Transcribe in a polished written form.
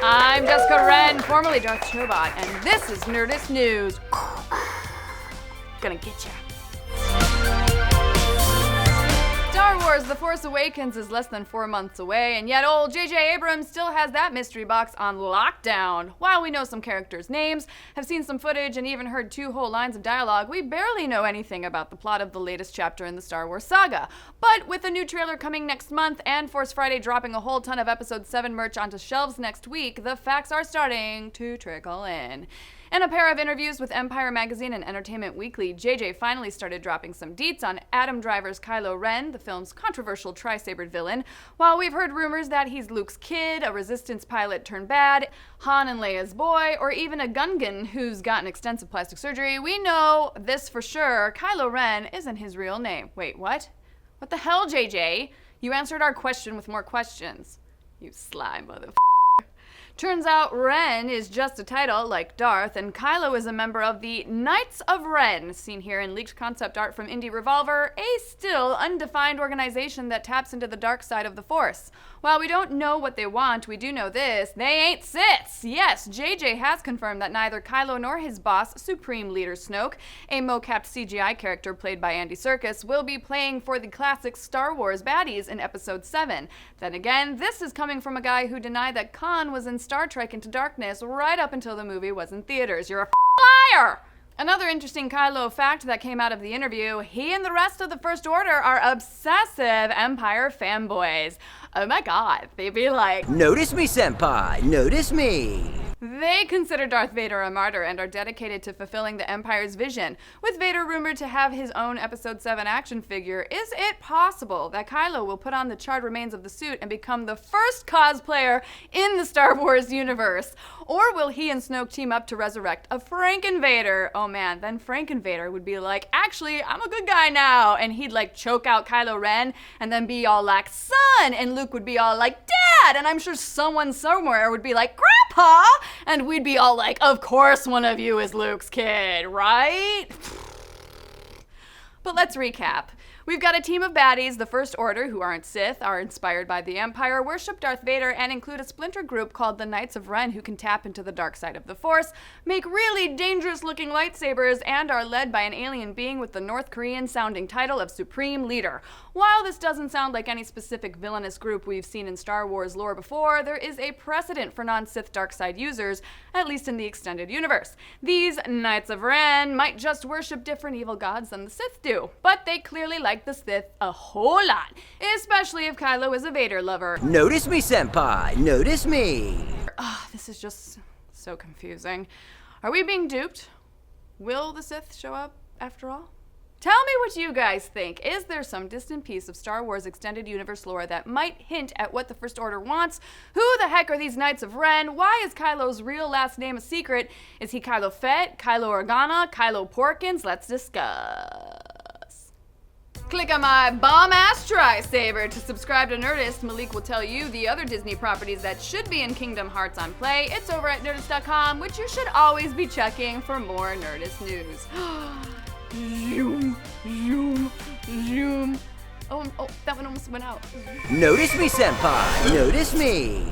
I'm Jessica Ren, formerly Darth Chobot, and this is Nerdist News. Gonna get ya. Star Wars The Force Awakens is less than 4 months away, and yet old J.J. Abrams still has that mystery box on lockdown. While we know some characters' names, have seen some footage, and even heard 2 whole lines of dialogue, we barely know anything about the plot of the latest chapter in the Star Wars saga. But with a new trailer coming next month, and Force Friday dropping a whole ton of Episode 7 merch onto shelves next week, the facts are starting to trickle in. In a pair of interviews with Empire Magazine and Entertainment Weekly, JJ finally started dropping some deets on Adam Driver's Kylo Ren, the film's controversial tri-sabered villain. While we've heard rumors that he's Luke's kid, a Resistance pilot turned bad, Han and Leia's boy, or even a Gungan who's gotten extensive plastic surgery, we know this for sure: Kylo Ren isn't his real name. Wait, what? What the hell, JJ? You answered our question with more questions. You sly motherfucker. Turns out Ren is just a title, like Darth, and Kylo is a member of the Knights of Ren, seen here in leaked concept art from Indie Revolver, a still undefined organization that taps into the dark side of the Force. While we don't know what they want, we do know this: they ain't Siths! Yes, JJ has confirmed that neither Kylo nor his boss, Supreme Leader Snoke, a mo-capped CGI character played by Andy Serkis, will be playing for the classic Star Wars baddies in Episode 7. Then again, this is coming from a guy who denied that Khan was in Star Trek Into Darkness right up until the movie was in theaters. You're a liar! Another interesting Kylo fact that came out of the interview: he and the rest of the First Order are obsessive Empire fanboys. Oh my god, they'd be like, "Notice me, senpai, notice me." They consider Darth Vader a martyr and are dedicated to fulfilling the Empire's vision. With Vader rumored to have his own Episode 7 action figure, is it possible that Kylo will put on the charred remains of the suit and become the first cosplayer in the Star Wars universe? Or will he and Snoke team up to resurrect a Franken-Vader? Oh man, then Franken-Vader would be like, actually, I'm a good guy now. And he'd like choke out Kylo Ren and then be all like, son! And Luke would be all like, dad! And I'm sure someone somewhere would be like, grandpa! And we'd be all like, of course one of you is Luke's kid, right? But let's recap. We've got a team of baddies, the First Order, who aren't Sith, are inspired by the Empire, worship Darth Vader, and include a splinter group called the Knights of Ren, who can tap into the dark side of the Force, make really dangerous-looking lightsabers, and are led by an alien being with the North Korean-sounding title of Supreme Leader. While this doesn't sound like any specific villainous group we've seen in Star Wars lore before, there is a precedent for non-Sith dark side users, at least in the extended universe. These Knights of Ren might just worship different evil gods than the Sith do, but they clearly like the Sith a whole lot, especially if Kylo is a Vader lover. Notice me, senpai, notice me. This is just so confusing. Are we being duped? Will the Sith show up after all? Tell me what you guys think. Is there some distant piece of Star Wars extended universe lore that might hint at what the First Order wants? Who the heck are these Knights of Ren? Why is Kylo's real last name a secret? Is he Kylo Fett, Kylo Organa, Kylo Porkins? Let's discuss. Click on my bomb-ass tri-saber to subscribe to Nerdist. Malik will tell you the other Disney properties that should be in Kingdom Hearts on Play. It's over at Nerdist.com, which you should always be checking for more Nerdist news. Zoom, zoom, zoom. Oh, that one almost went out. Notice me, senpai, notice me.